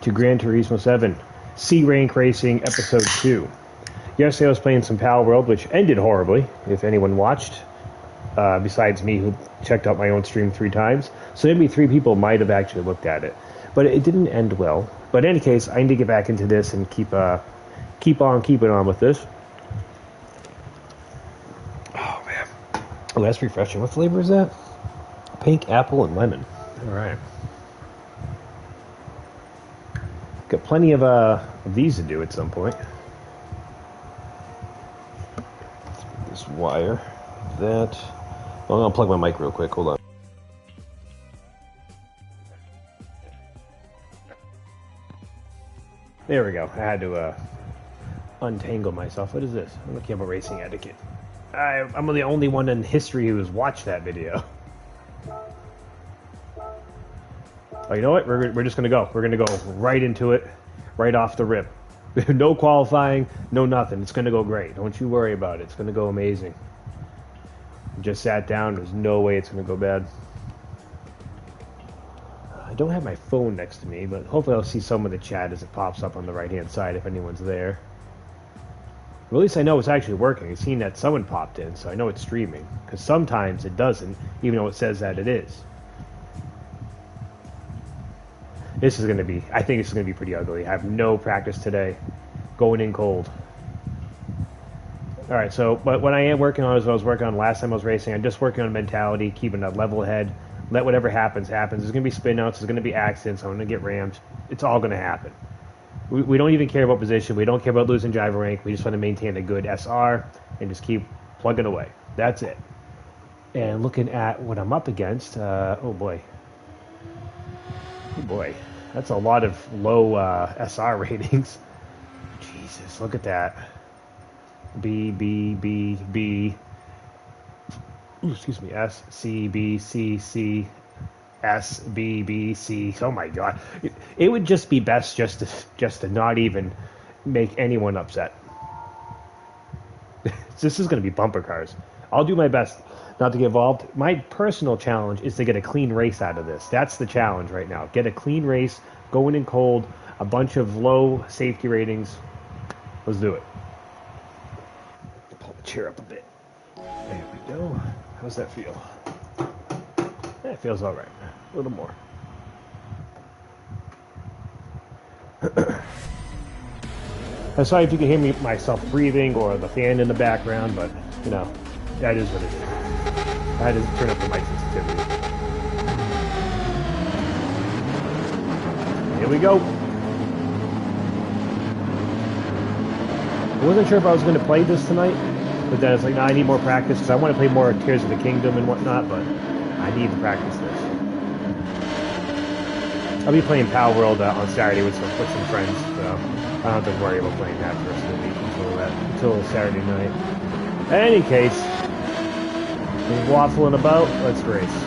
To Gran Turismo 7 C Rank Racing Episode 2. Yesterday I was playing some Pal World, which ended horribly, if anyone watched, besides me who checked out my own stream 3 times. So maybe 3 people might have actually looked at it. But it didn't end well. But in any case, I need to get back into this and keep on keeping on with this. Oh, man. Oh, that's refreshing. What flavor is that? Pink, apple, and lemon. All right. Got plenty of these to do at some point. This wire, that. Well, I'm gonna plug my mic real quick. Hold on. There we go. I had to untangle myself. What is this? I'm looking at racing etiquette. I'm the only one in history who has watched that video. Oh, you know what? We're just gonna go. We're gonna go right into it, right off the rip. No qualifying, no nothing. It's gonna go great. Don't you worry about it. It's gonna go amazing. Just sat down. There's no way it's gonna go bad. I don't have my phone next to me, but hopefully I'll see some of the chat as it pops up on the right-hand side if anyone's there. Well, at least I know it's actually working. I've seen that someone popped in, so I know it's streaming. Because sometimes it doesn't, even though it says that it is. This is going to be, I think this is going to be pretty ugly. I have no practice today. Going in cold. Alright, so, but what I am working on is what I was working on last time I was racing. I'm just working on mentality, keeping a level head. Let whatever happens, happens. There's going to be spin outs, there's going to be accidents, I'm going to get rammed. It's all going to happen. We don't even care about position. We don't care about losing driver rank. We just want to maintain a good SR and just keep plugging away. That's it. And looking at what I'm up against, oh boy. Oh boy. That's a lot of low SR ratings. Jesus, look at that. B, B, B, B. Ooh, excuse me. S, C, B, C, C, S, B, B, C. Oh my God. It would just be best just to not even make anyone upset. This is going to be bumper cars. I'll do my best not to get involved. My personal challenge is to get a clean race out of this. That's the challenge right now. Get a clean race, going in cold, a bunch of low safety ratings. Let's do it. Pull the chair up a bit. There we go. How's that feel? Yeah, it feels all right. A little more. I'm sorry if you can hear me myself breathing or the fan in the background, but you know, that is what it is. I had to turn up the mic sensitivity. Here we go. I wasn't sure if I was going to play this tonight, but then it's like, no, I need more practice because I want to play more Tears of the Kingdom and whatnot, but I need to practice this. I'll be playing Pal World on Saturday with some friends, so I don't have to worry about playing that for the week until Saturday night. In any case, waffling about, let's race.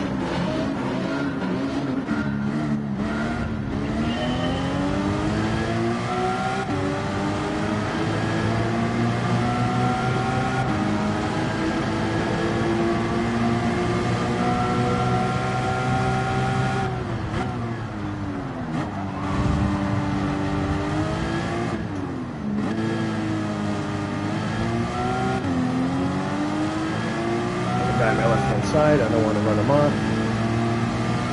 On my left-hand side, I don't want to run him off.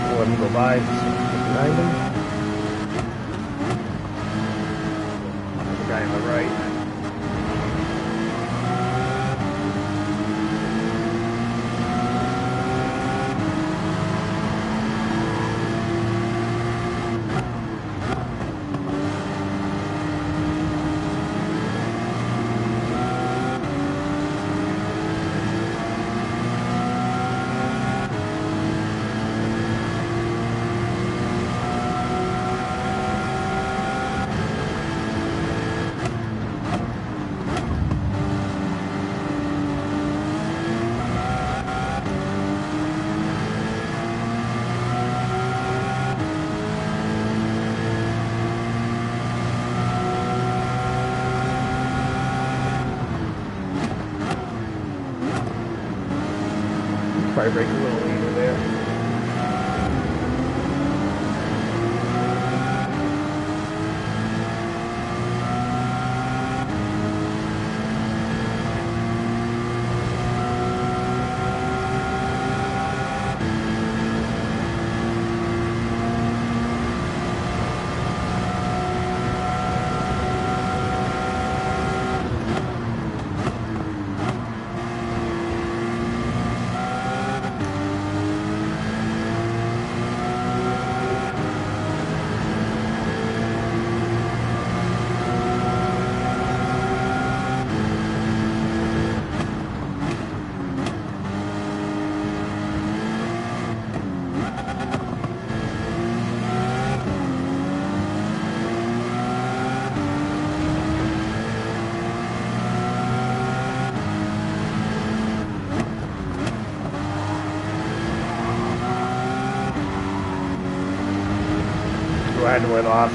I'll let him go by, just behind him. The guy on the right. Probably break a little leader there. red went off.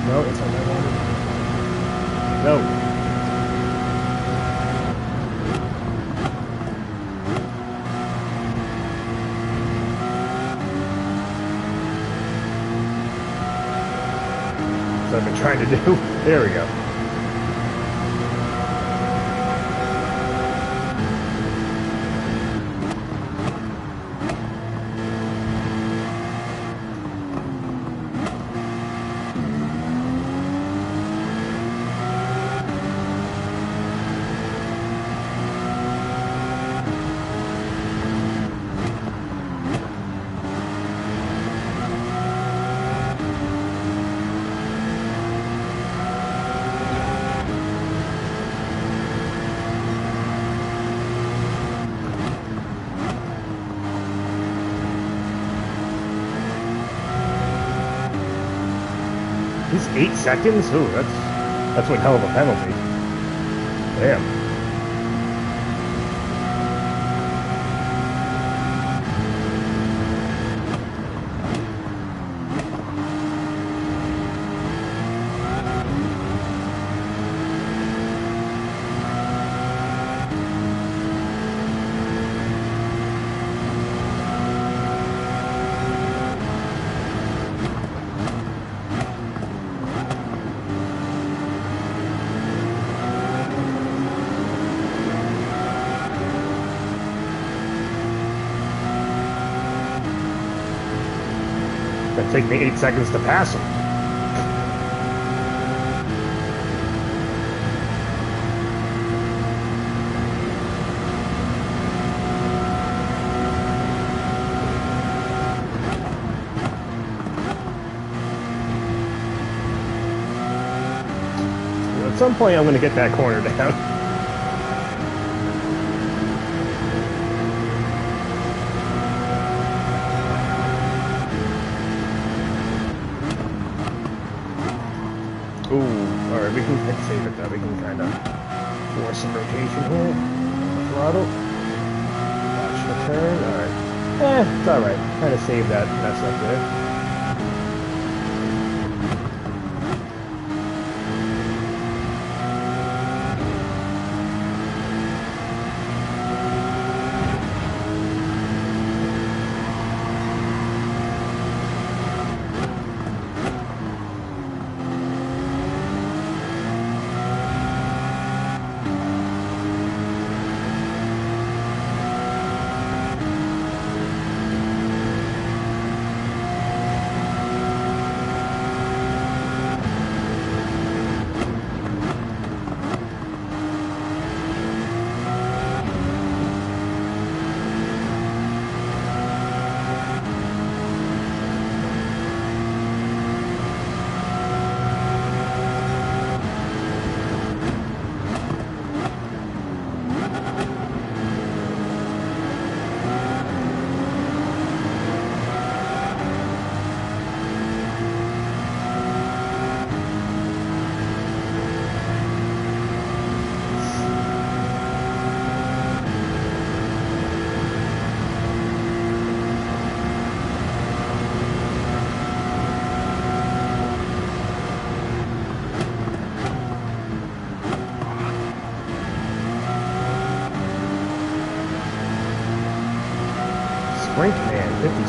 No, it's on that one. No. That's what I've been trying to do. There we go. He's 8 seconds? Ooh, that's one hell of a penalty. Damn. It'd take me 8 seconds to pass him. At some point, I'm going to get that corner down. Ooh, alright, we can save it though. We can kind of force some rotation here. Throttle. Watch the turn. Alright. It's alright. Kind of save that mess up there.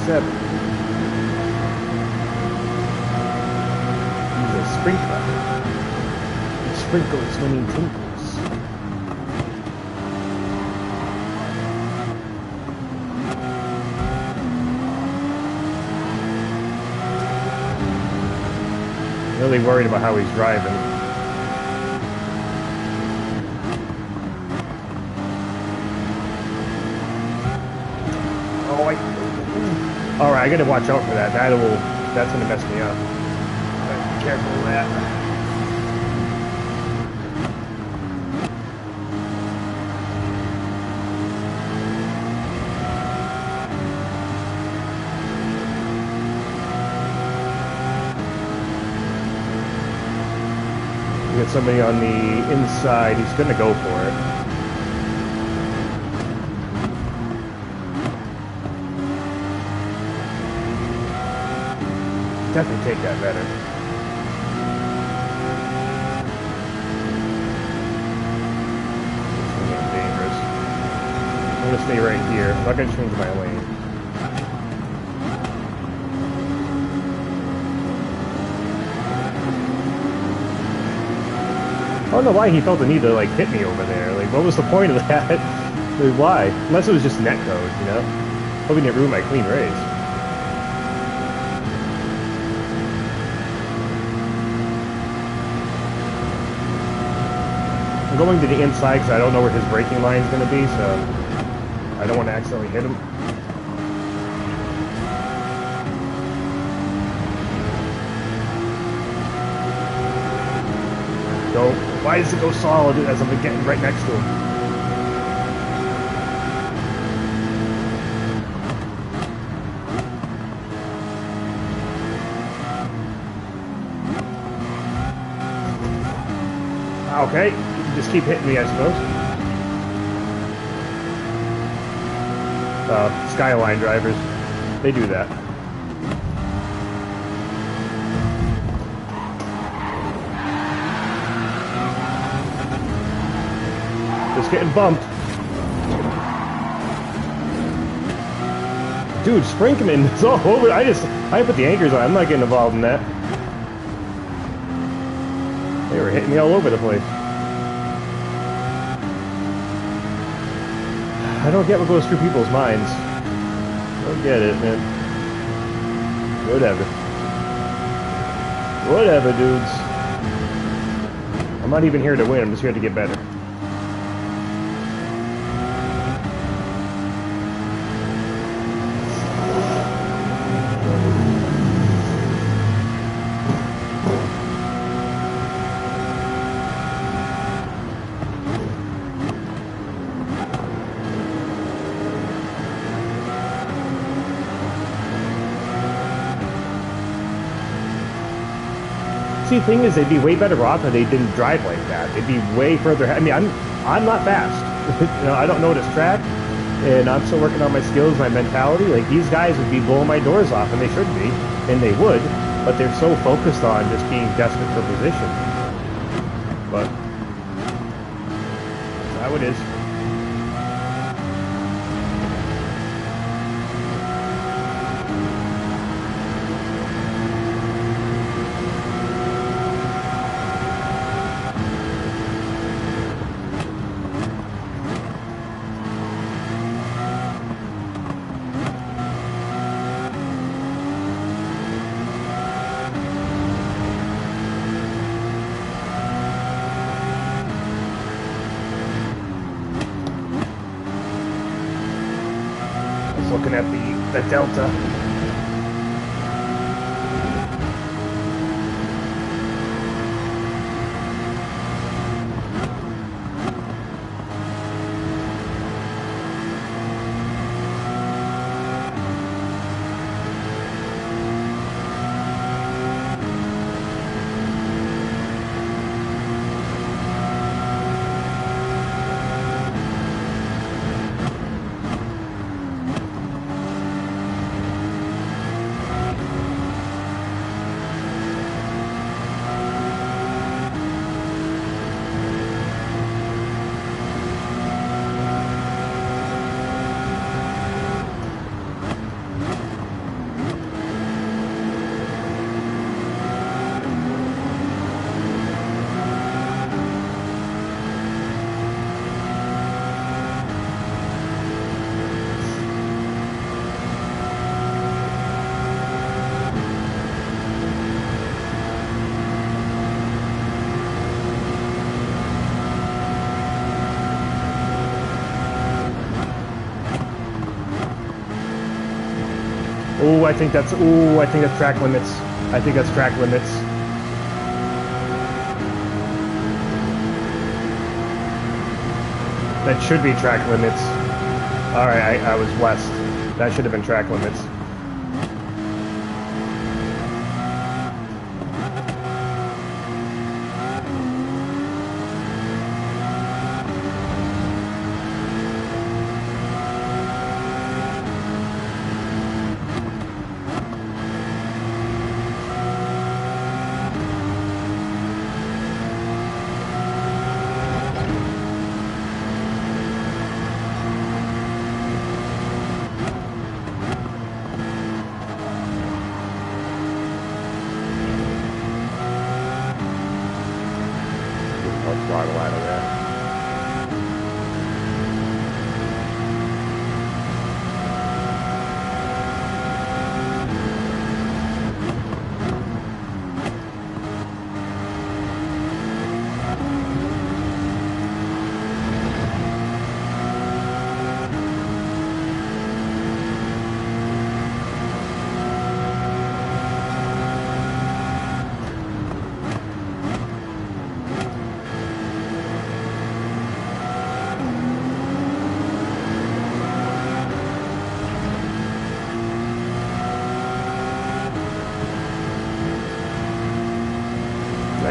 GT7. He's a sprinkler. He sprinkles when he tinkles. Really worried about how he's driving. Alright, I gotta watch out for that. That's gonna mess me up. Right, be careful of that. We got somebody on the inside. He's gonna go for it. Definitely take that better. It's getting dangerous. I'm gonna stay right here. I'm not gonna change my lane. I don't know why he felt the need to like hit me over there. Like, what was the point of that? Like, why? Unless it was just net code, you know? Hoping it ruined my clean race. I'm going to the inside because I don't know where his braking line is going to be, so I don't want to accidentally hit him. Go. Why does it go solid as I'm getting right next to him? Okay, just keep hitting me, I suppose. Skyline drivers, they do that. Just getting bumped. Dude, Sprinkman, it's all over. I put the anchors on. I'm not getting involved in that. They were hitting me all over the place. I don't get what goes through people's minds. I don't get it, man. Whatever. Whatever, dudes. I'm not even here to win. I'm just here to get better. See, the thing is, they'd be way better off if they didn't drive like that. They'd be way further ahead. I mean, I'm not fast. You know, I don't know this track, and I'm still working on my skills, my mentality. Like, these guys would be blowing my doors off, and they should be, and they would, but they're so focused on just being desperate for position. But that's how it is. Looking at the Delta. I think that's track limits. I think that's track limits. That should be track limits. All right, I was west. That should have been track limits. Throttle out of that.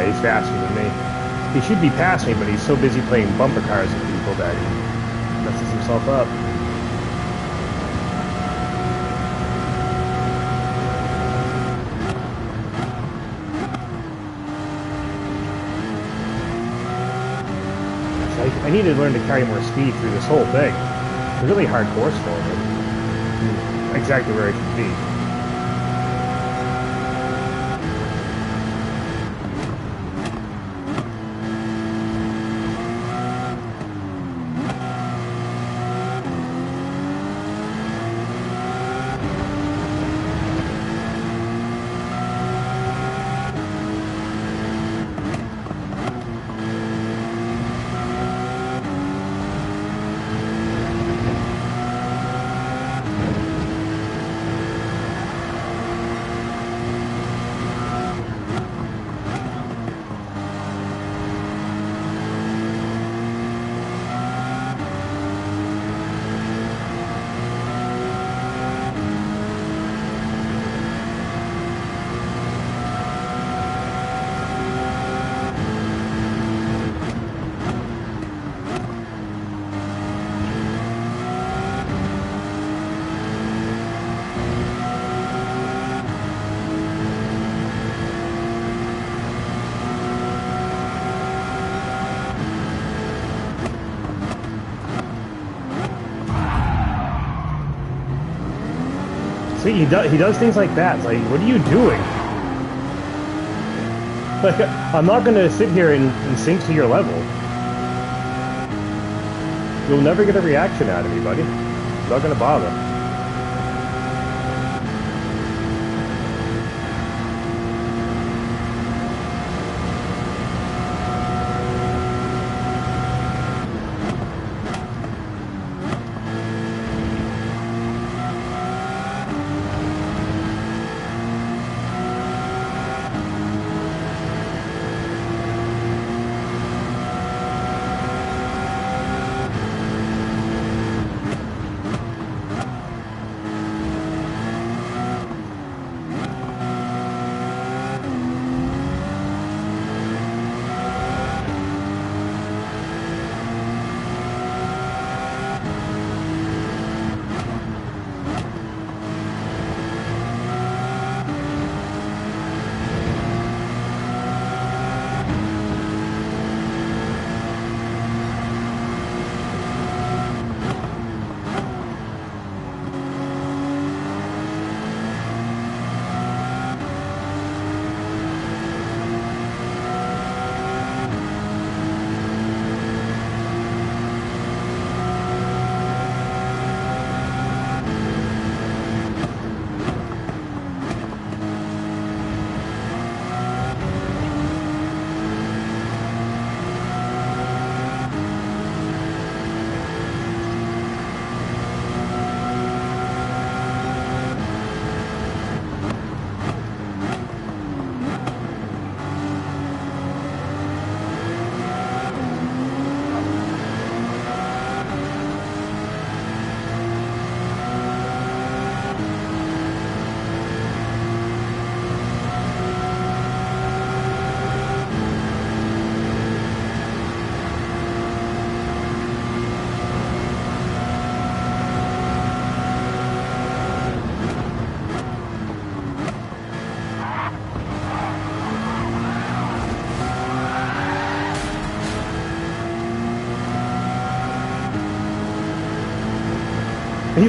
He's faster than me. He should be past me, but he's so busy playing bumper cars with people that he messes himself up. I need to learn to carry more speed through this whole thing. It's a really hard course for me. Exactly where I should be. See, he does things like that. It's like, what are you doing? Like, I'm not going to sit here and sink to your level. You'll never get a reaction out of me, buddy. It's not going to bother.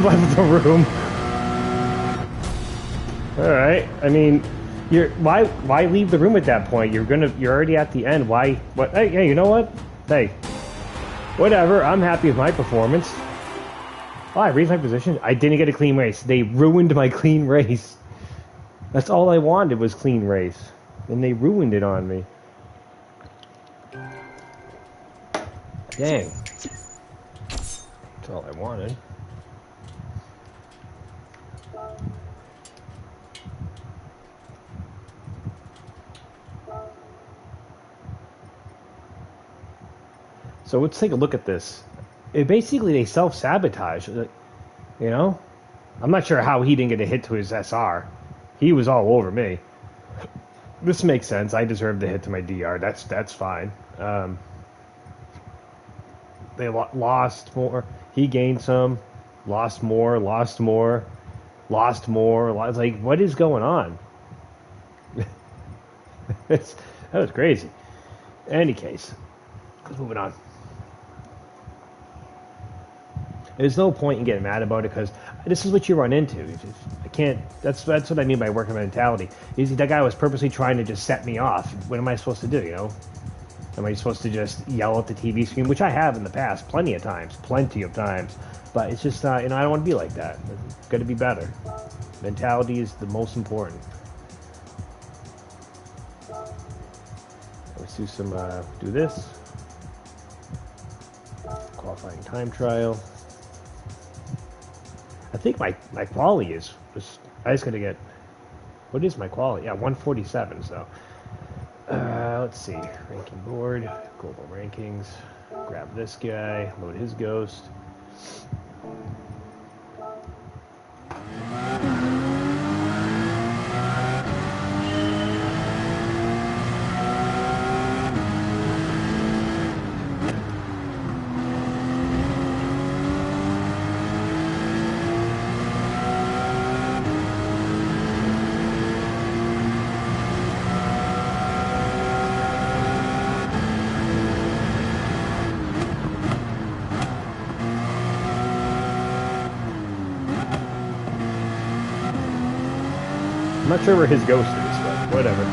left the room. All right. I mean, why leave the room at that point? You're already at the end. Why? What? Hey, you know what? Hey, whatever. I'm happy with my performance. Oh, I raised my position. I didn't get a clean race. They ruined my clean race. That's all I wanted was clean race, and they ruined it on me. Dang. That's all I wanted. So let's take a look at this. They self-sabotage. You know? I'm not sure how he didn't get a hit to his SR. He was all over me. This makes sense. I deserve the hit to my DR. That's fine. They lost more. He gained some. Lost more. Lost more. Lost more. It's like, what is going on? That was crazy. Any case, moving on. There's no point in getting mad about it because this is what you run into. I can't. That's what I mean by working mentality. That guy was purposely trying to just set me off. What am I supposed to do? You know? Am I supposed to just yell at the TV screen, which I have in the past, plenty of times. But it's just I don't want to be like that. It's got to be better. Mentality is the most important. Let's do some. Do this. Qualifying time trial. I think my quality is I just gotta get, what is my quality? Yeah, 147. So let's see, ranking board, global rankings, grab this guy, load his ghost. I'm not sure where his ghost is, but whatever.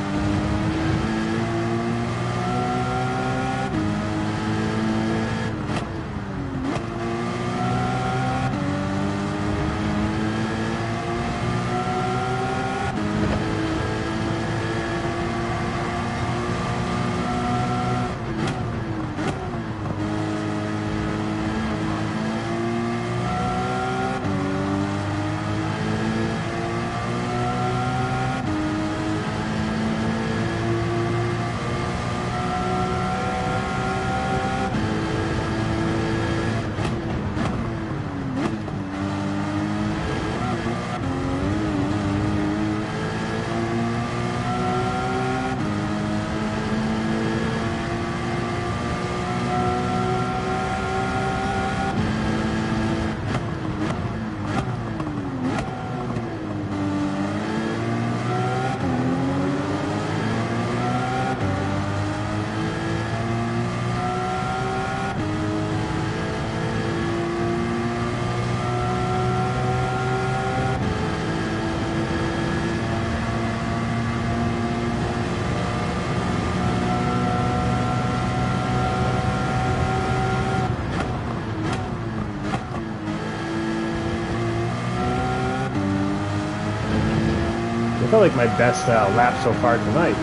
I felt like my best lap so far tonight.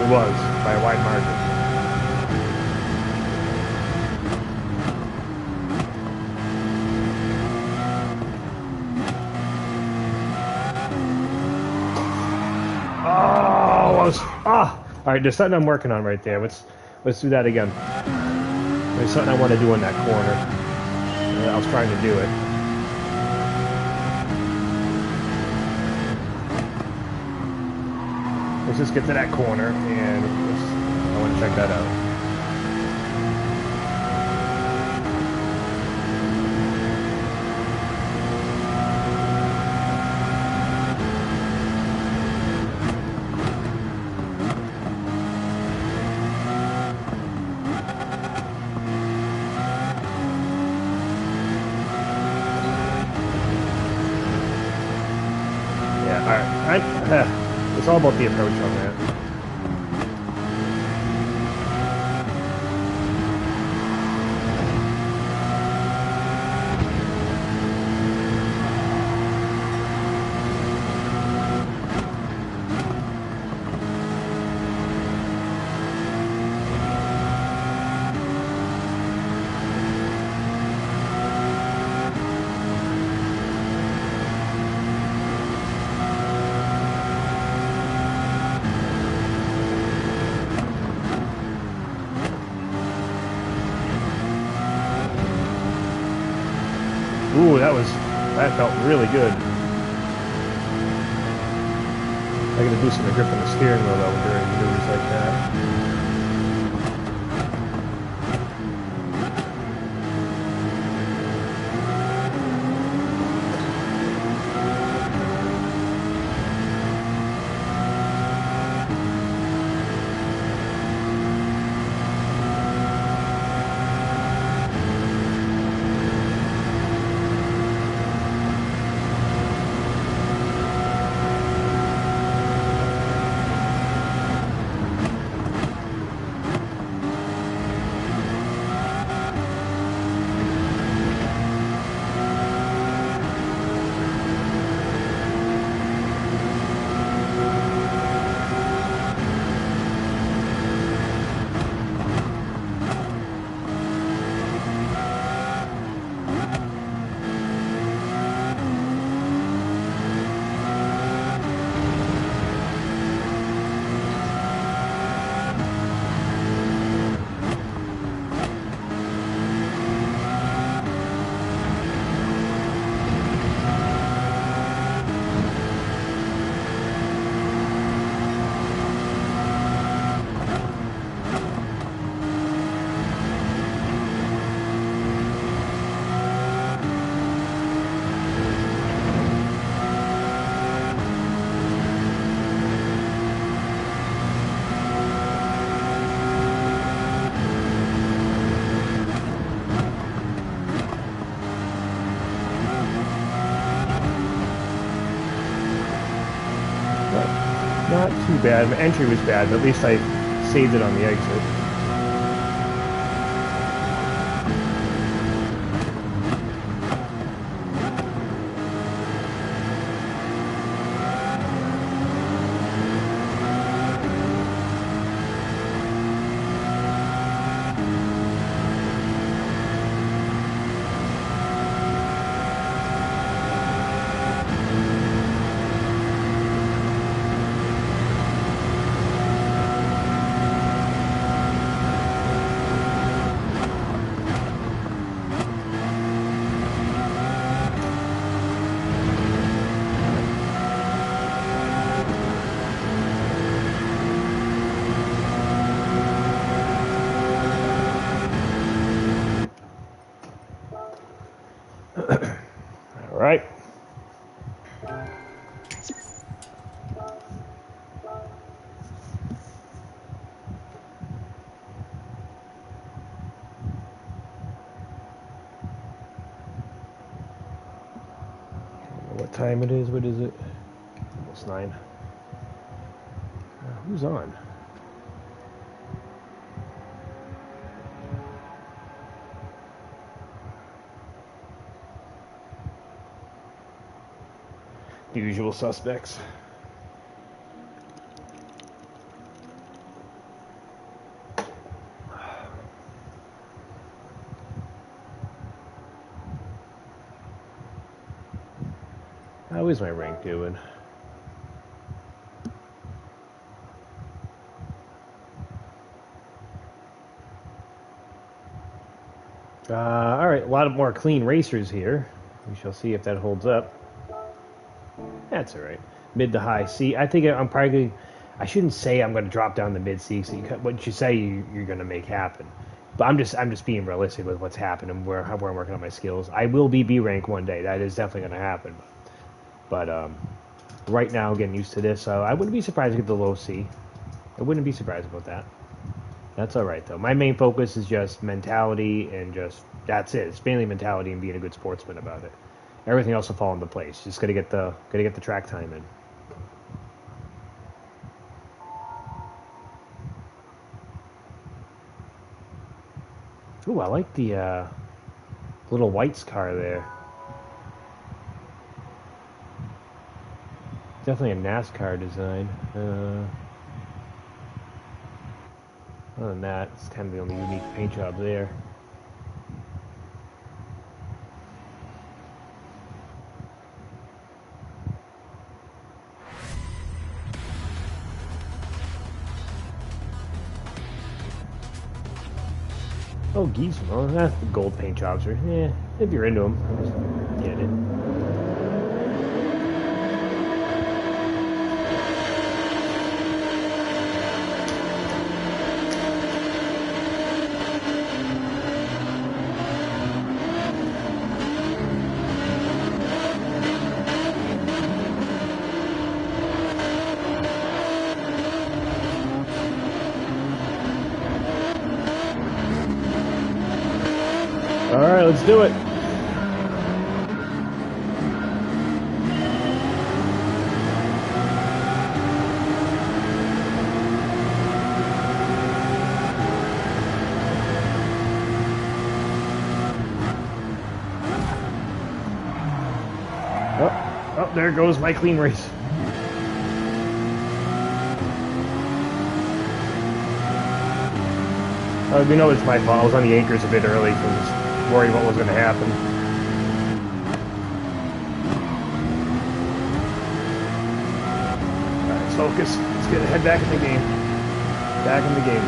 It was, by a wide margin. Alright, there's something I'm working on right there. Let's do that again. There's something I want to do in that corner. I was trying to do it. Let's just get to that corner, and I want to check that out. It's all about the approach on that. Ooh, that felt really good. I gotta do some grip on the steering wheel though during maneuvers like that. Not too bad. My entry was bad, but at least I saved it on the exit. All right. What time it is? What is it? Almost 9. Who's on? The usual suspects. How is my rank doing? All right, a lot of more clean racers here. We shall see if that holds up. That's all right. Mid to high C. I think I'm probably. I shouldn't say I'm going to drop down the mid C. So what you say you're going to make happen. But I'm just being realistic with what's happening, where I'm working on my skills. I will be B rank one day. That is definitely going to happen. But right now, getting used to this, I wouldn't be surprised to get the low C. I wouldn't be surprised about that. That's all right though. My main focus is just mentality and that's it. It's mainly mentality and being a good sportsman about it. Everything else will fall into place. Just gotta get the track time in. Ooh, I like the little White's car there. Definitely a NASCAR design. Other than that, it's kind of the only unique paint job there. Oh, geese. Well, that's the gold paint jobs are. Yeah, if you're into them, just get it. All right, let's do it. Oh, there goes my clean race. We know it's my fault. I was on the anchors a bit early because I was worried what was going to happen. All right, let's focus. Let's get head back in the game. Back in the game.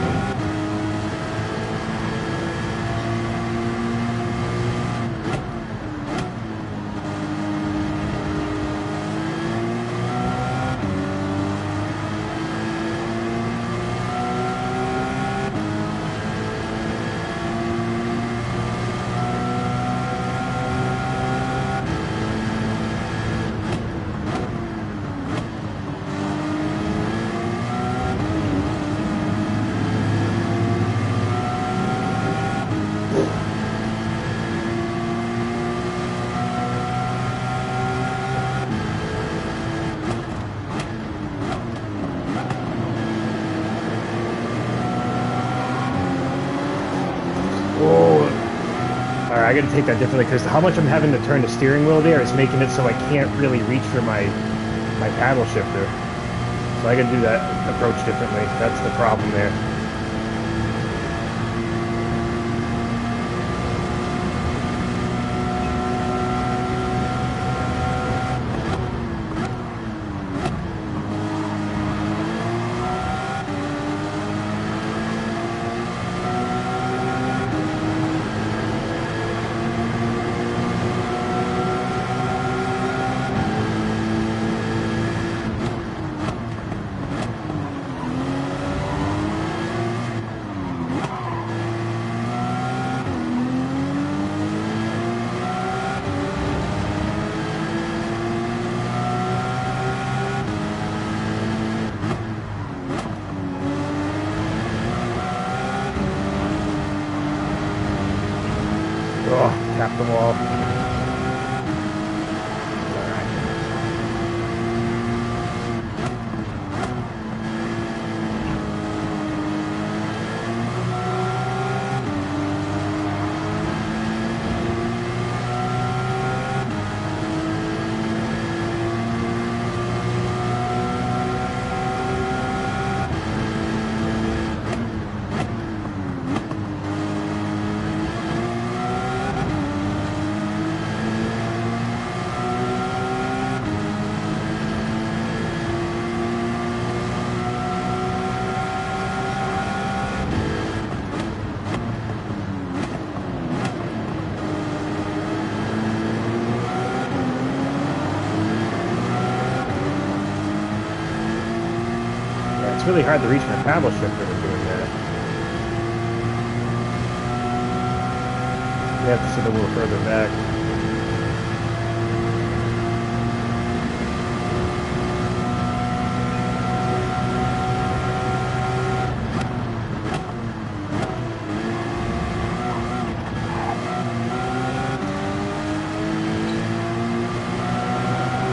I got to take that differently because how much I'm having to turn the steering wheel there is making it so I can't really reach for my paddle shifter. So I got to do that approach differently. That's the problem there. Oh, tap the wall. It's really hard to reach my paddle shifter when doing that. You have to sit a little further back.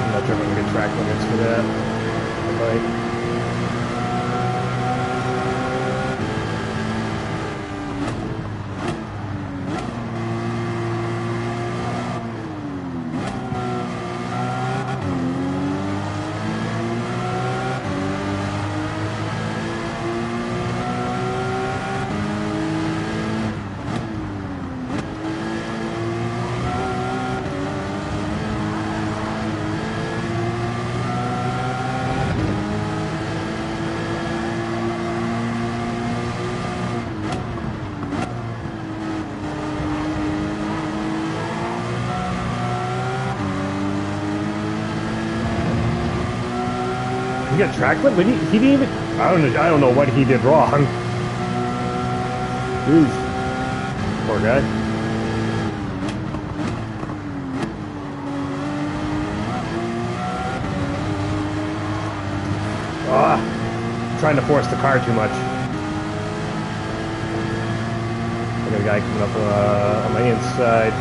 I'm not sure if I'm going to get track limits for that. I might. He got track limit? He didn't even... I don't know what he did wrong. Oof. Poor guy. Trying to force the car too much. I got a guy coming up on my inside.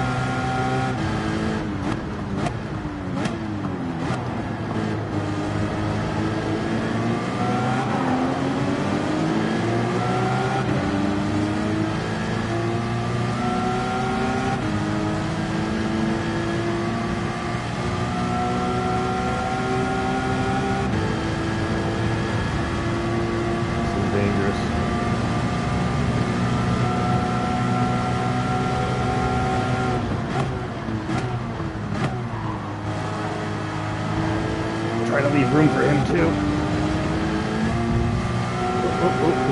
Trying to leave room for him too.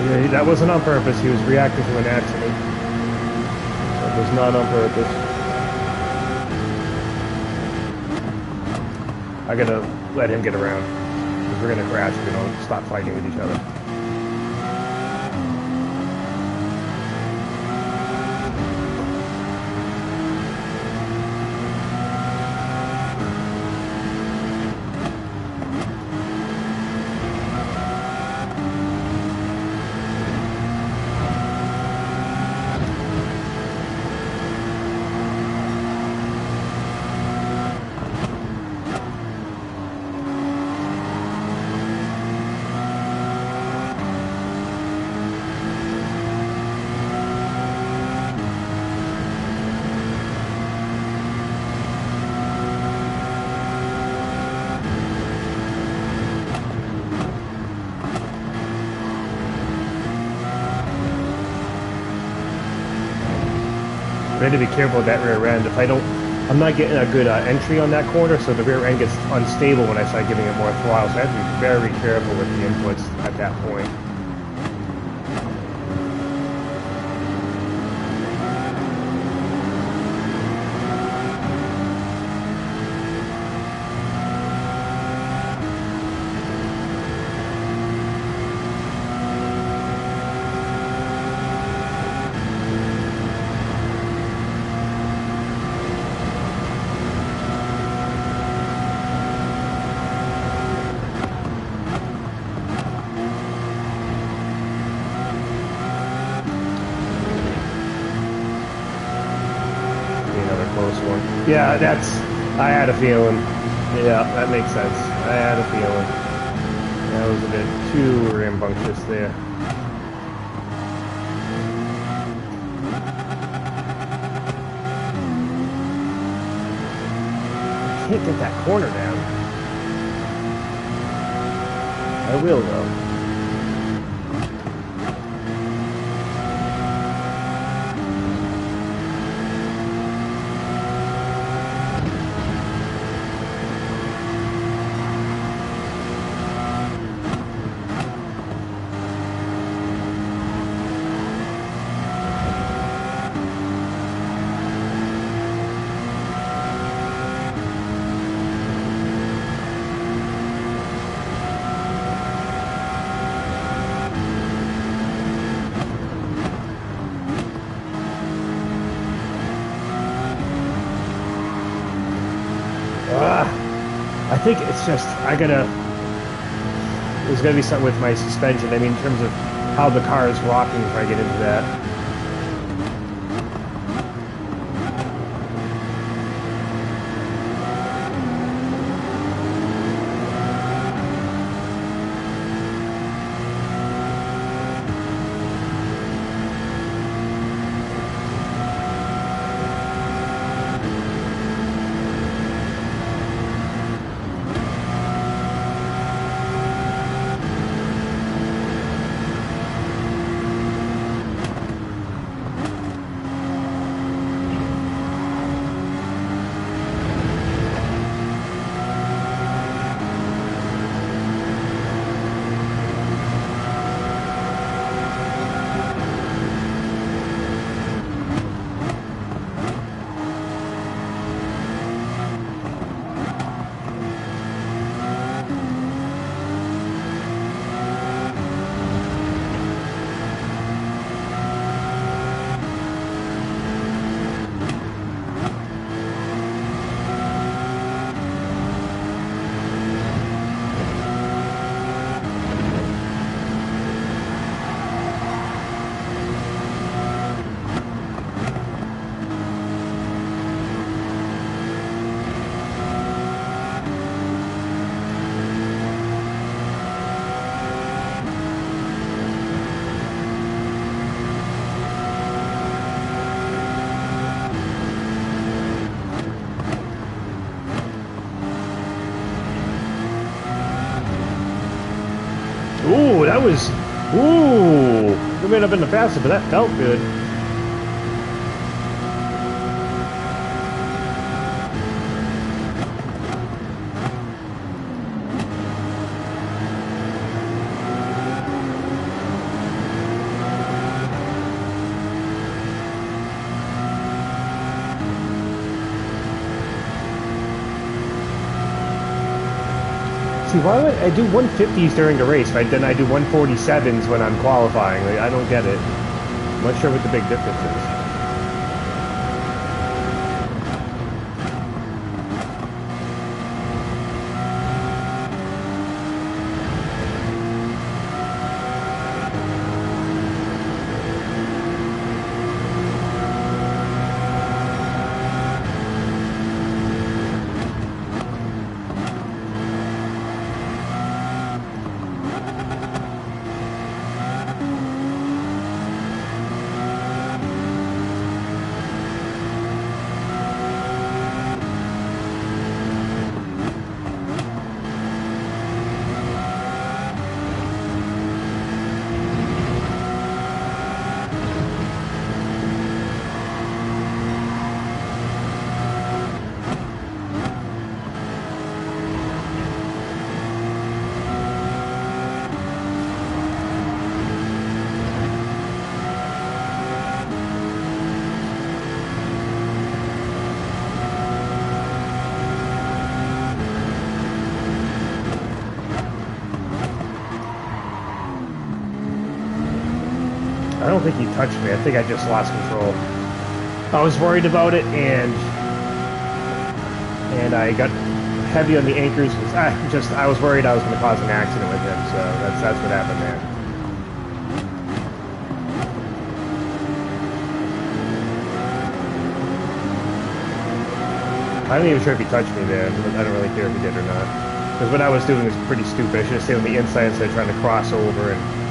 Yeah, that wasn't on purpose. He was reacting to an accident. That was not on purpose. I gotta let him get around because we're gonna crash if we don't stop fighting with each other. I need to be careful with that rear end. If I'm not getting a good entry on that corner, so the rear end gets unstable when I start giving it more throttle. So I have to be very careful with the inputs at that point. Yeah, I had a feeling. Yeah, that makes sense. I had a feeling. That was a bit too rambunctious there. I can't get that corner down. I will, though. I think it's just, there's gonna be something with my suspension. I mean, in terms of how the car is rocking if I get into that. That was... Ooh! We may not have been the fastest, but that felt good. See, why would I do 150s during a race, right? Then I do 147s when I'm qualifying. Like, I don't get it. I'm not sure what the big difference is. I don't think he touched me. I think I just lost control. I was worried about it, and I got heavy on the anchors. I was worried I was going to cause an accident with him, so that's what happened there. I'm not even sure if he touched me there. I don't really care if he did or not. Because what I was doing was pretty stupid. I should have stayed on the inside instead of trying to cross over, and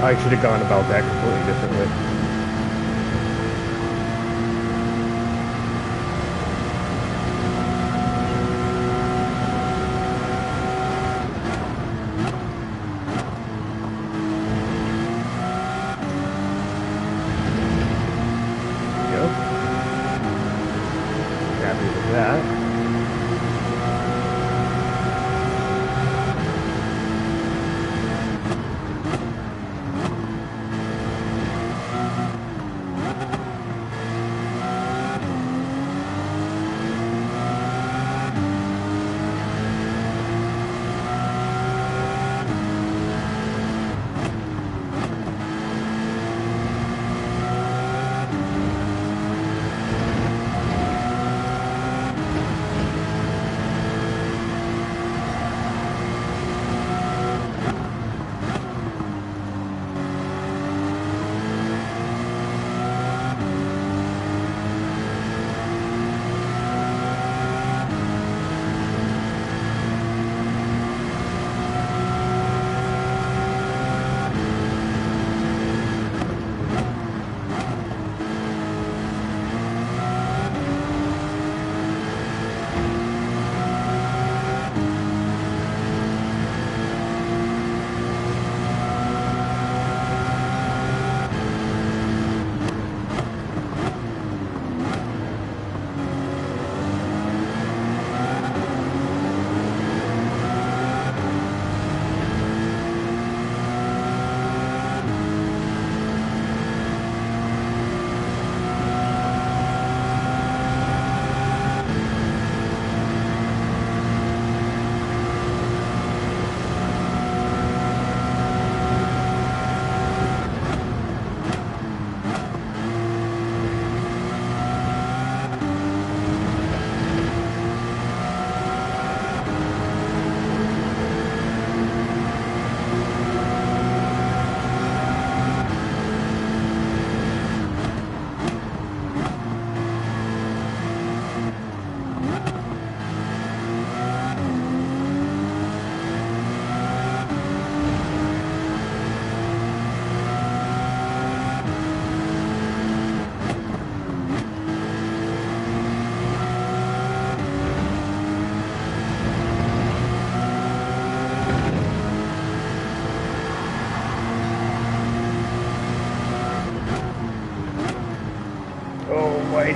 I should have gone about that completely differently. Yep. Happy with that.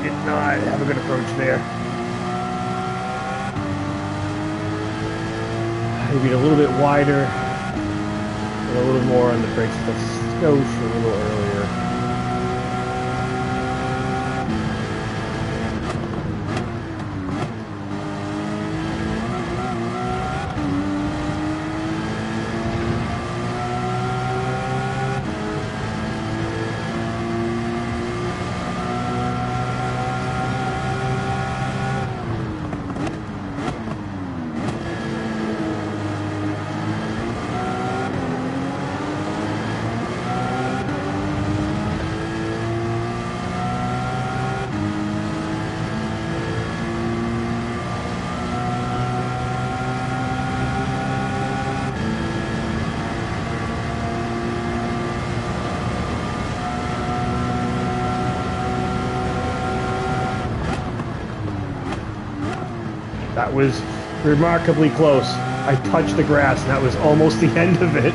did not have a good approach there. Maybe a little bit wider and a little more on the brakes. Let's go a little earlier. That was remarkably close. I touched the grass, and that was almost the end of it.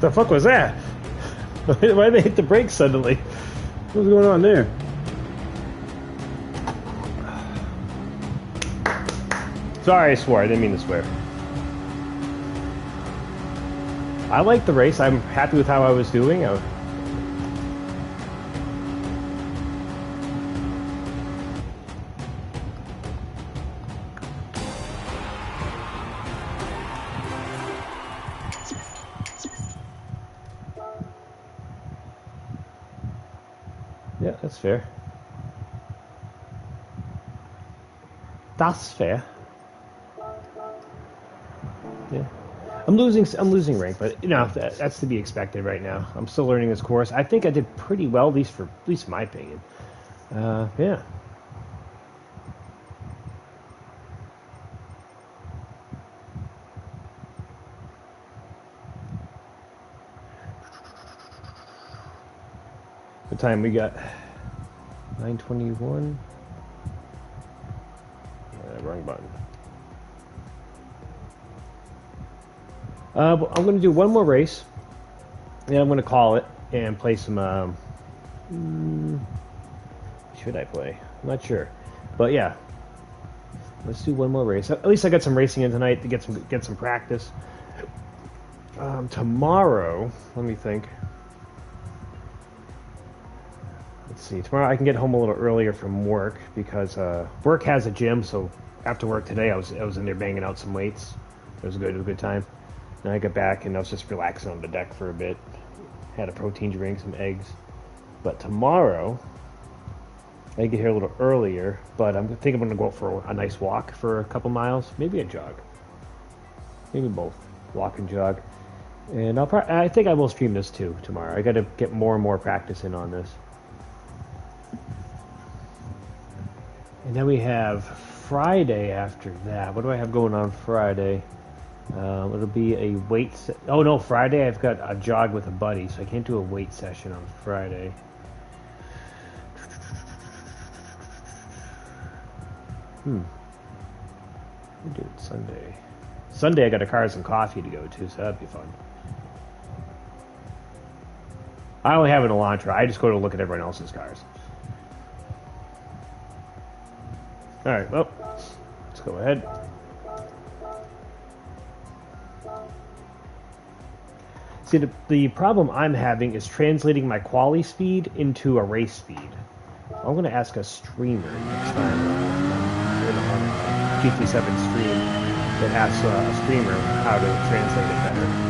The fuck was that? Why did they hit the brakes suddenly? What's going on there? Sorry, I swore. I didn't mean to swear. I liked the race. I'm happy with how I was doing. Yeah, that's fair. That's fair. Yeah. I'm losing rank, but you know that's to be expected right now. I'm still learning this course. I think I did pretty well, at least in my opinion. Yeah. What time we got? 9:21. Wrong button. I'm going to do one more race, and I'm going to call it and play some. Should I play? I'm not sure, but yeah, let's do one more race. At least I got some racing in tonight to get some practice. Tomorrow, let me think. Let's see. Tomorrow I can get home a little earlier from work because work has a gym. So after work today, I was in there banging out some weights. It was a good time. Then I got back and I was just relaxing on the deck for a bit. Had a protein drink, some eggs. But tomorrow, I get here a little earlier, but I think I'm going to go out for a nice walk for a couple miles, maybe a jog, maybe both, walk and jog. And I think I will stream this too tomorrow. I got to get more and more practice in on this. And then we have Friday after that. What do I have going on Friday? It'll be a weight. Oh no, Friday I've got a jog with a buddy, so I can't do a weight session on Friday. We do it Sunday. Sunday I got a Cars and Coffee to go to, so that'd be fun. I only have an Elantra. I just go to look at everyone else's cars. All right, well, let's go ahead. See, the problem I'm having is translating my quali speed into a race speed. I'm going to ask a streamer next time on a GT7 stream that asks a streamer how to translate it better.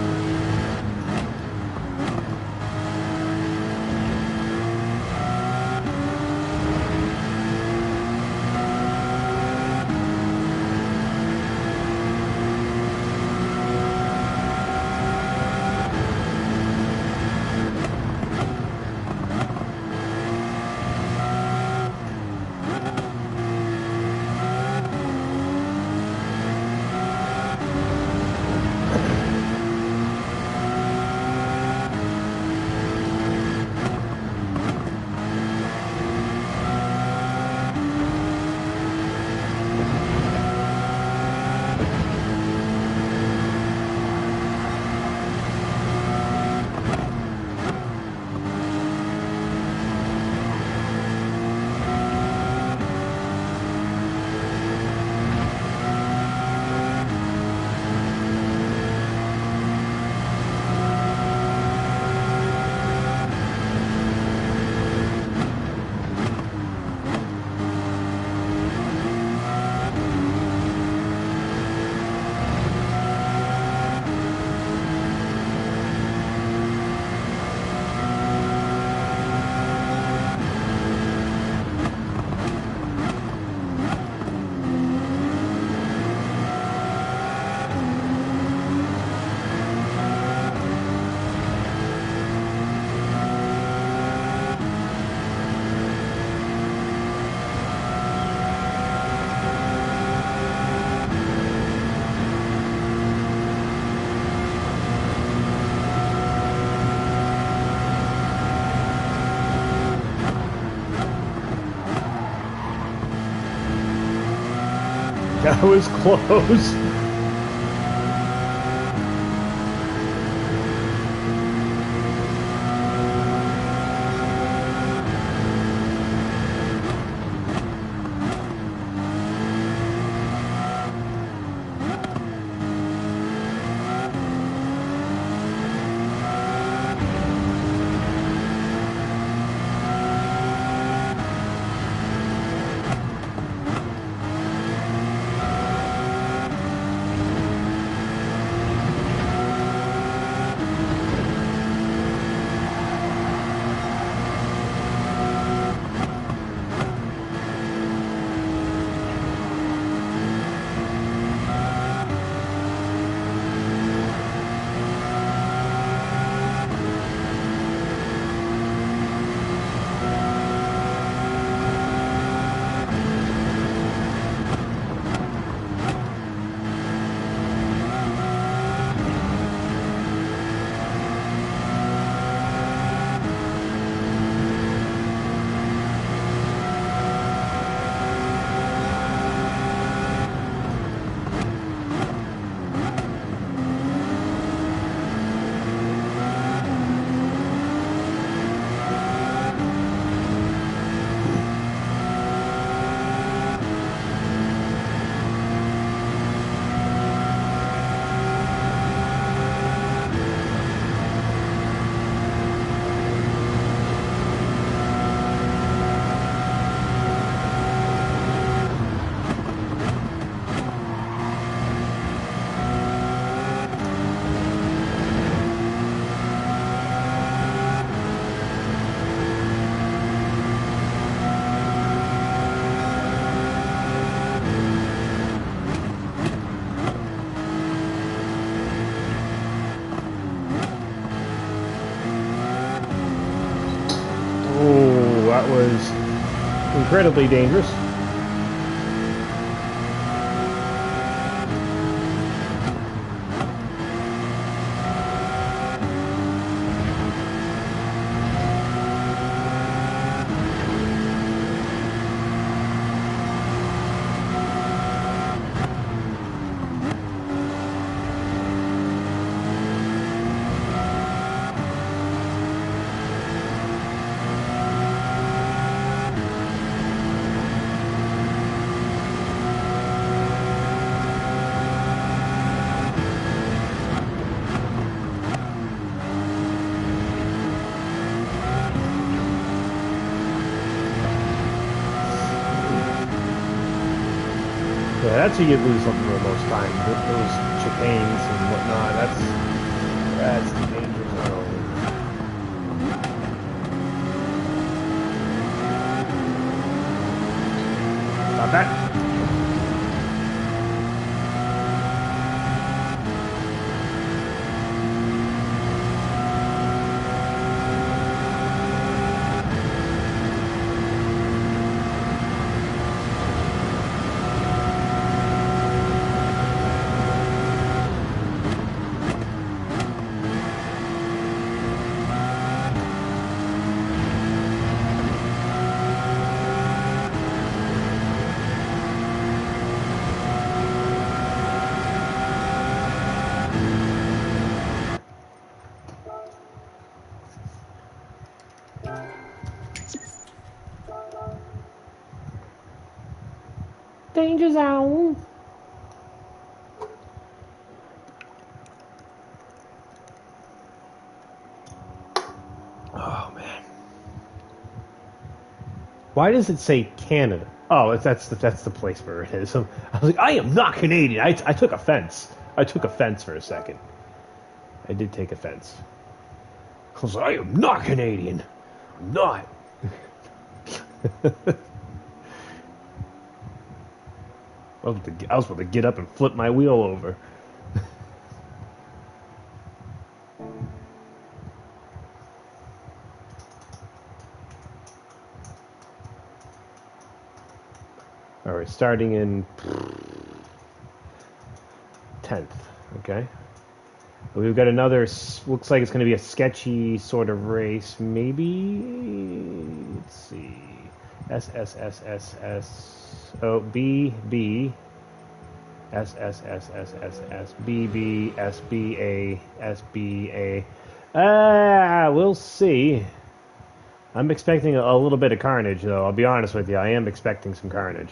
That was close. was incredibly dangerous. Yeah, that's where you lose something for most time. Those chicanes and whatnot. That's the danger zone. Stop that. Danger zone. Oh man. Why does it say Canada? Oh, that's the place where it is. I was like, I am not Canadian. I took offense. I took offense for a second. I did take offense. I was like, I am not Canadian. I'm not. I was about to get up and flip my wheel over. All right, starting in 10th, okay? We've got another, looks like it's going to be a sketchy sort of race, maybe, let's see, B, we'll see. I'm expecting a little bit of carnage, though. I'll be honest with you. I am expecting some carnage.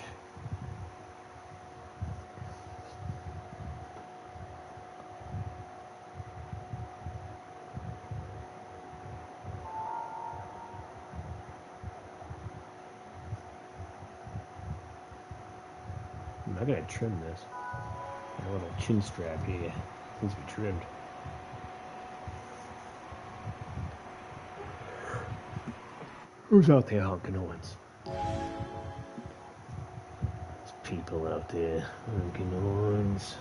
I gotta trim this. A little chin strap here needs to be trimmed. Who's out there honking horns? There's people out there honking horns.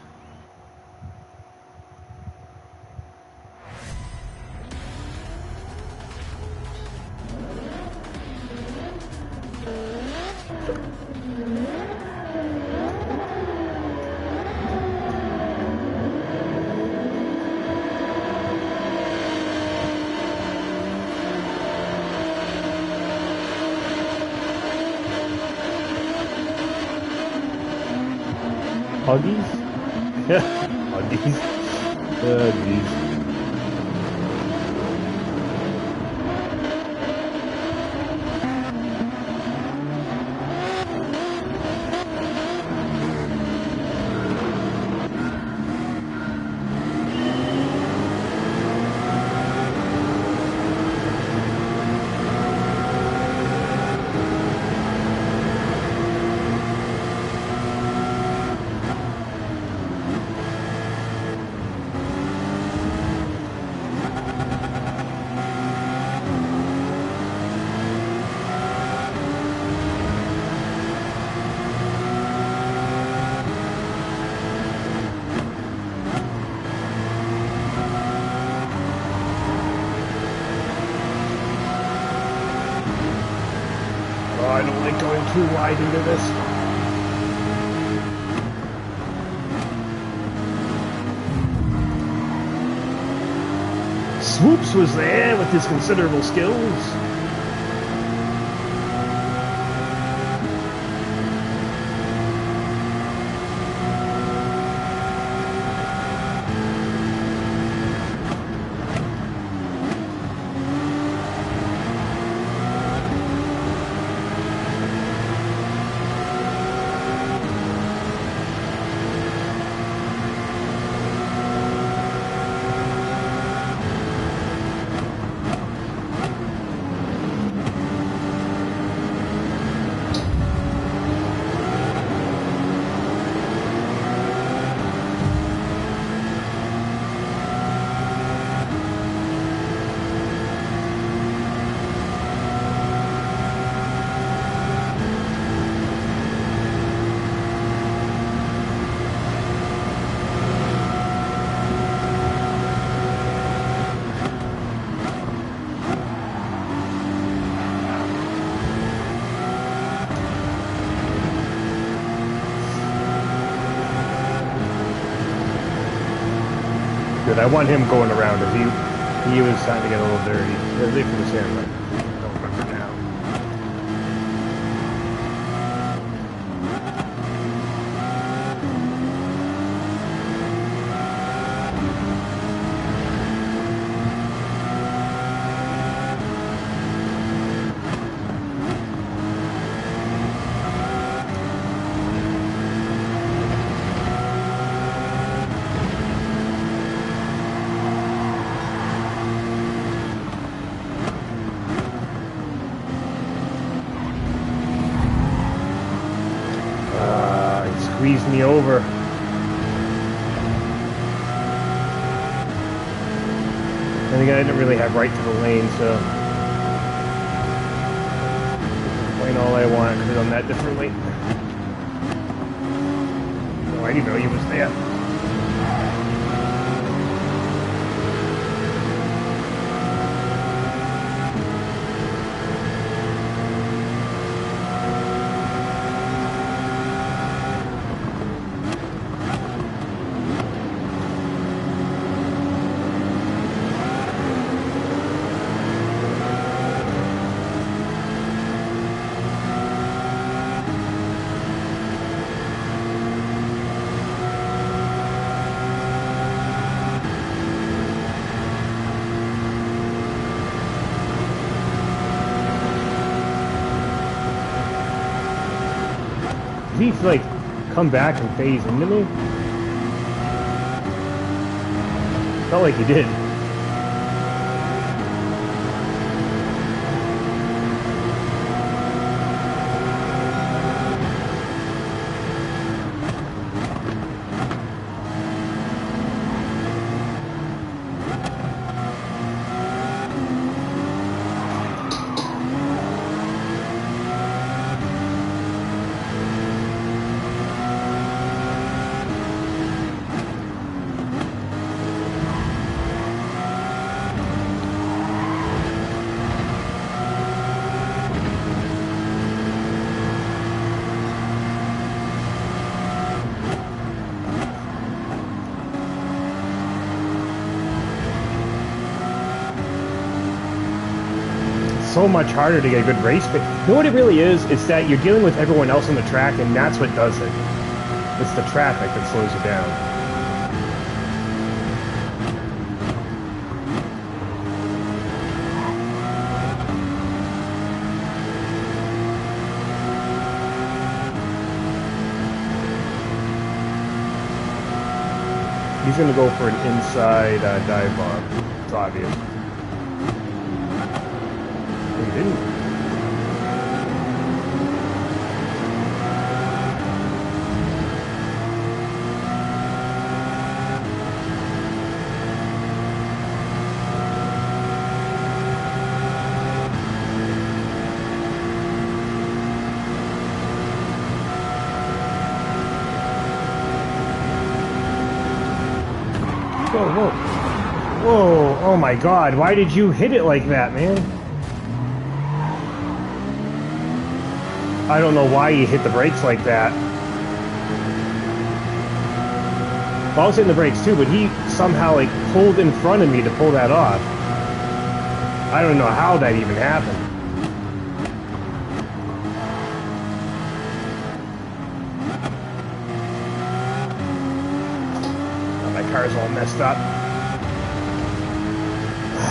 Huggies? Huggies? Huggies. too wide into this. Swoops was there with his considerable skills. Good. I want him going around as he was starting to get a little dirty. At least from the standpoint. I don't remember now. Squeezed me over. And again, I didn't really have right to the lane, so complain all I want. I could have done that differently. Oh, I didn't know he was there. Did he like come back and phase into me? Felt like he did. So much harder to get a good race, but you know what it really is? It's that you're dealing with everyone else on the track, and that's what does it. It's the traffic that slows you down. He's going to go for an inside dive bomb. It's obvious. He didn't. Whoa, whoa. Whoa, oh my God, why did you hit it like that, man? I don't know why he hit the brakes like that. Well, I was hitting the brakes too, but he somehow like pulled in front of me to pull that off. I don't know how that even happened. Oh, my car's all messed up.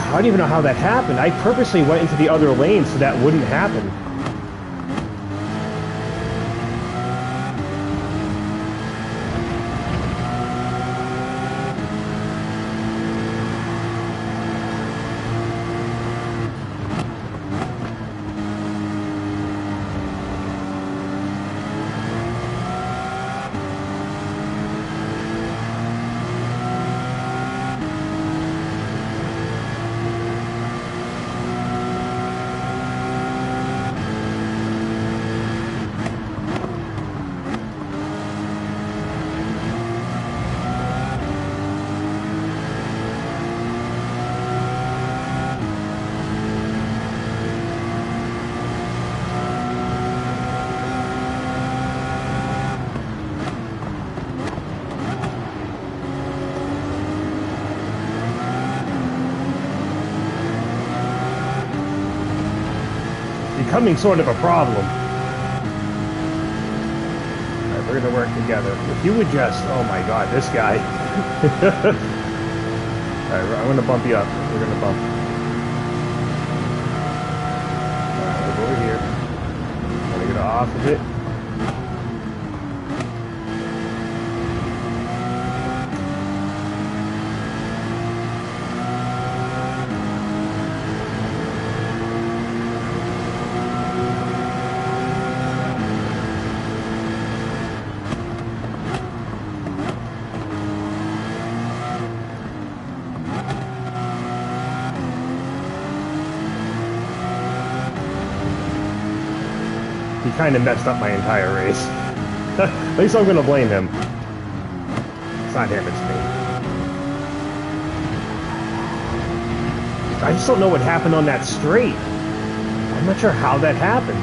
I don't even know how that happened. I purposely went into the other lane so that wouldn't happen. Becoming sort of a problem. Alright, we're gonna work together. If you would just, oh my god, this guy. Alright, I'm gonna bump you up. We're gonna bump. Alright, over here. I'm gonna get off of it. He kind of messed up my entire race. At least I'm going to blame him. It's not him, it's me. I just don't know what happened on that straight. I'm not sure how that happened.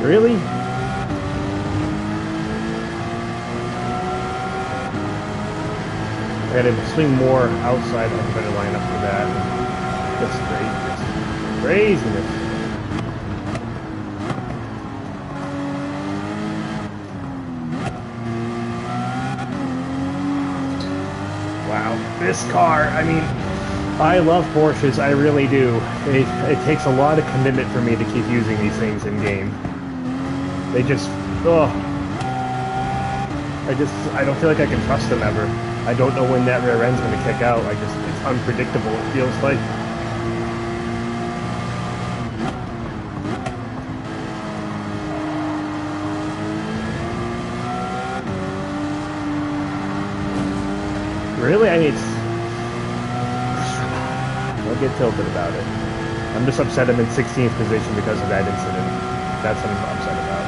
Really? I gotta swing more outside. I better line up for that. That's craziness. Craziness. Wow. This car, I mean, I love Porsches. I really do. It takes a lot of commitment for me to keep using these things in game. They just, ugh. I don't feel like I can trust them ever. I don't know when that rear end's going to kick out. It's unpredictable, it feels like. Really? I mean, don't get tilted about it. I'm just upset I'm in 16th position because of that incident. That's what I'm upset about.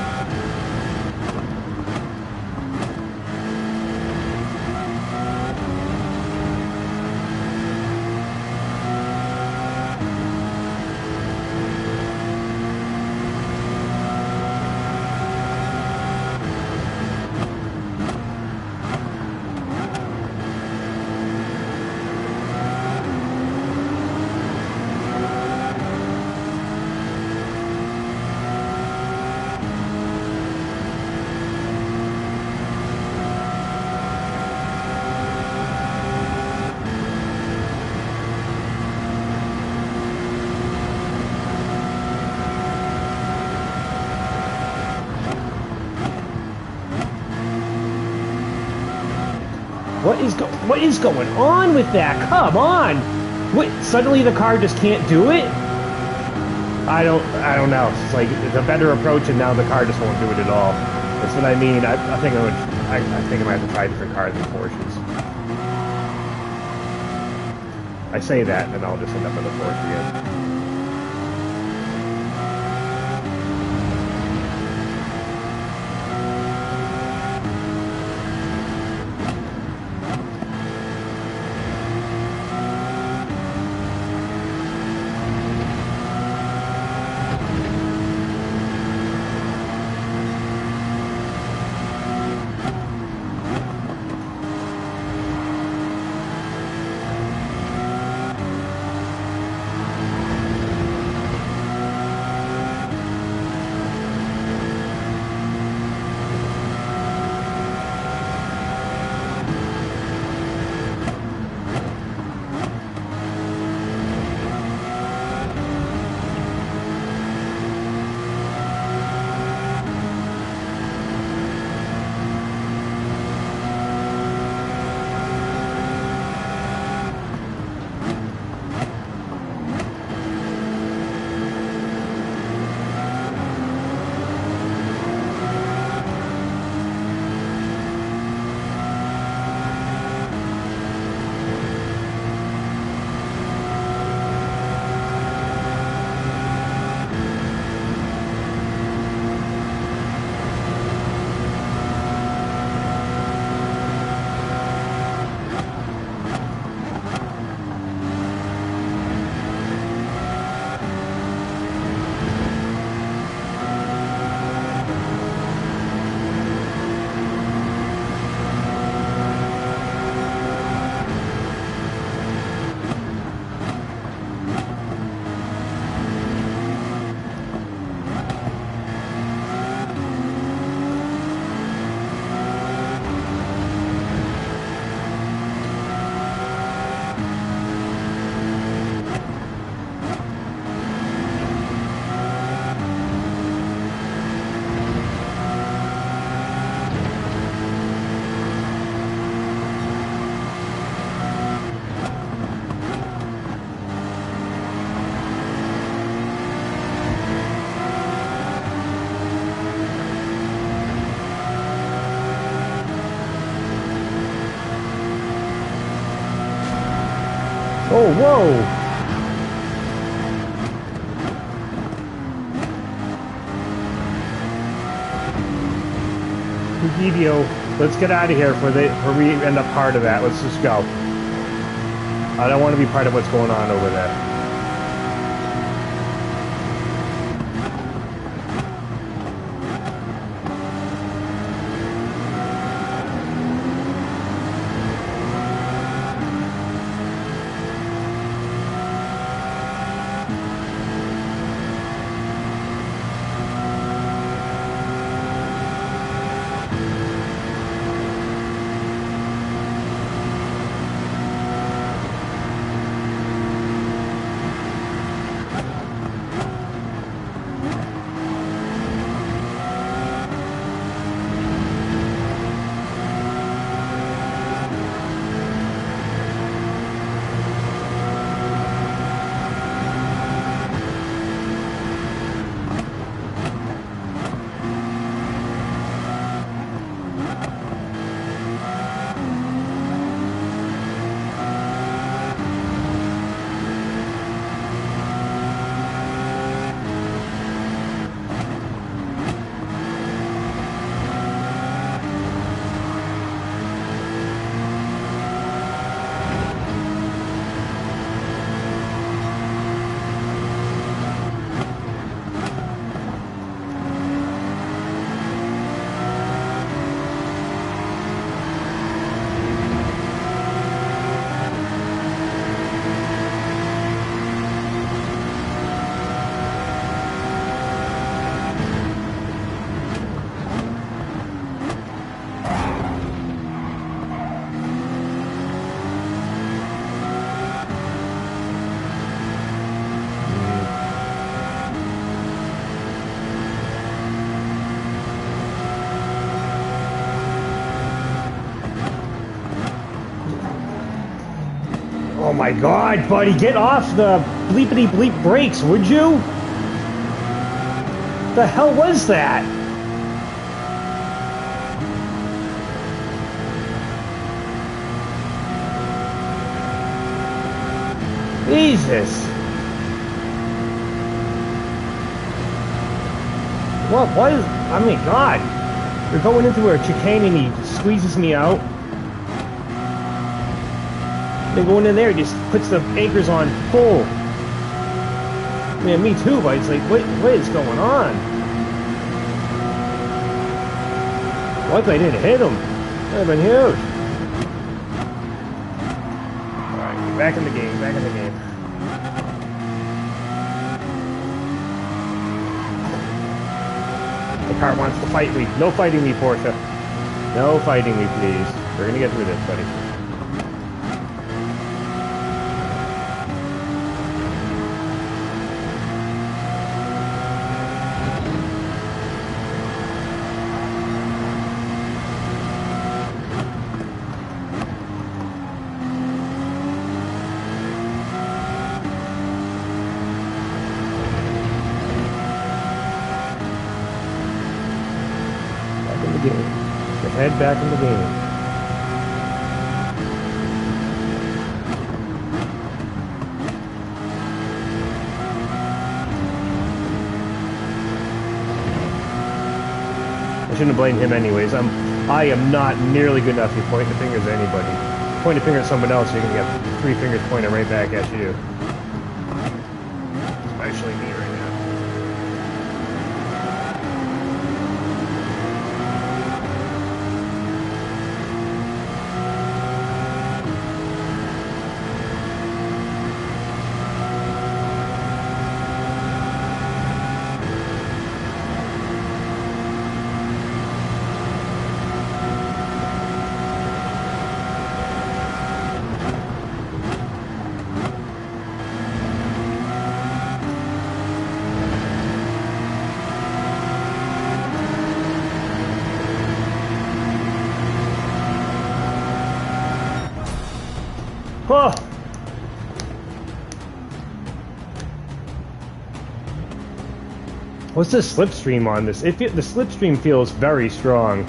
what is going on with that? Come on! What? Suddenly the car just can't do it? I don't know. It's like it's a better approach, and now the car just won't do it at all. That's what I mean. I think I think I might have to try different cars and Porsches. I say that, and then I'll just end up with a Porsche again. Oh, whoa! Egidio, let's get out of here before we end up part of that. Let's just go. I don't want to be part of what's going on over there. Oh my God, buddy, get off the bleepity bleep brakes, would you? The hell was that? Jesus. What was, I mean, God. We're going into a chicane and he squeezes me out. Then going in there, he just puts the anchors on full. Yeah, me too, but it's like, what is going on? Luckily I didn't hit him. That would have been huge. Alright, back in the game, back in the game. The car wants to fight me. No fighting me, Porsche. No fighting me, please. We're gonna get through this, buddy. Head back in the game. I shouldn't have blamed him anyways. I am not nearly good enough to be pointing the fingers at anybody. Point a finger at someone else, you're gonna get 3 fingers pointed right back at you. Especially me right now. Oh. What's the slipstream on this? The slipstream feels very strong.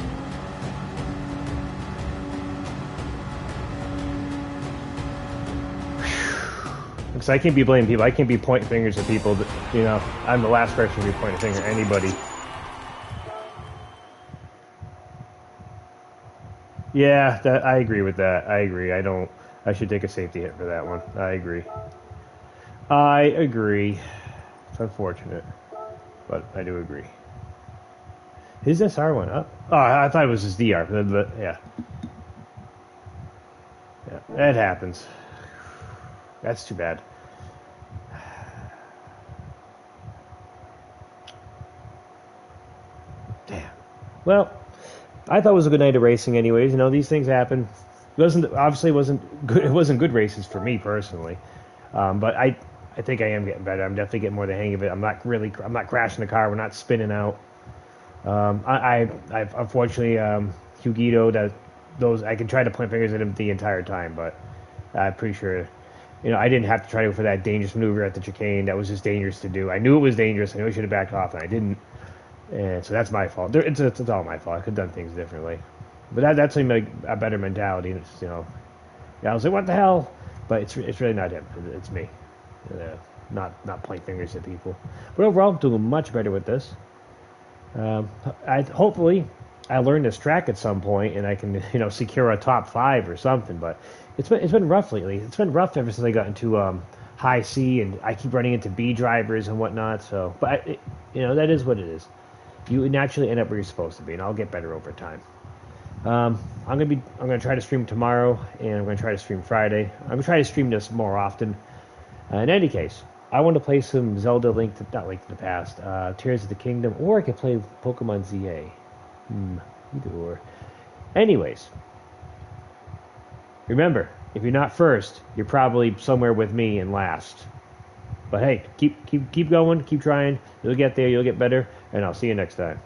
Because I can't be blaming people. I can't be pointing fingers at people. That, you know, I'm the last person to be pointing a finger at anybody. Yeah, I agree with that. I agree. I should take a safety hit for that one. I agree. I agree. It's unfortunate, but I do agree. His SR went up. Oh, I thought it was his DR, but yeah. Yeah, that happens. That's too bad. Damn. Well, I thought it was a good night of racing anyways. You know, these things happen. It wasn't good races for me personally. But I think I am getting better. I'm definitely getting more the hang of it. I'm not crashing the car. We're not spinning out. I've unfortunately Hugito, I can try to point fingers at him the entire time, but I'm pretty sure, you know, I didn't have to try to go for that dangerous maneuver at the chicane. That was just dangerous to do. I knew it was dangerous. I knew I should have backed off, and I didn't. And so that's my fault. It's all my fault. I could have done things differently. But that's like a better mentality. It's, you know, yeah, I was like, what the hell? But it's really not him. It's me. Not point fingers at people. But overall, I'm doing much better with this. Hopefully I learn this track at some point and I can, you know, secure a top 5 or something. But it's been rough lately. It's been rough ever since I got into high C, and I keep running into B drivers and whatnot. So, but you know, that is what it is. You naturally end up where you're supposed to be, and I'll get better over time. I'm gonna try to stream tomorrow, and I'm gonna try to stream Friday. I'm gonna try to stream this more often. In any case, I want to play some Zelda Link to the Past, Tears of the Kingdom, or I could play Pokemon ZA. Either or. Anyways, remember, if you're not first, you're probably somewhere with me and last. But hey, keep going, keep trying. You'll get there, you'll get better, and I'll see you next time.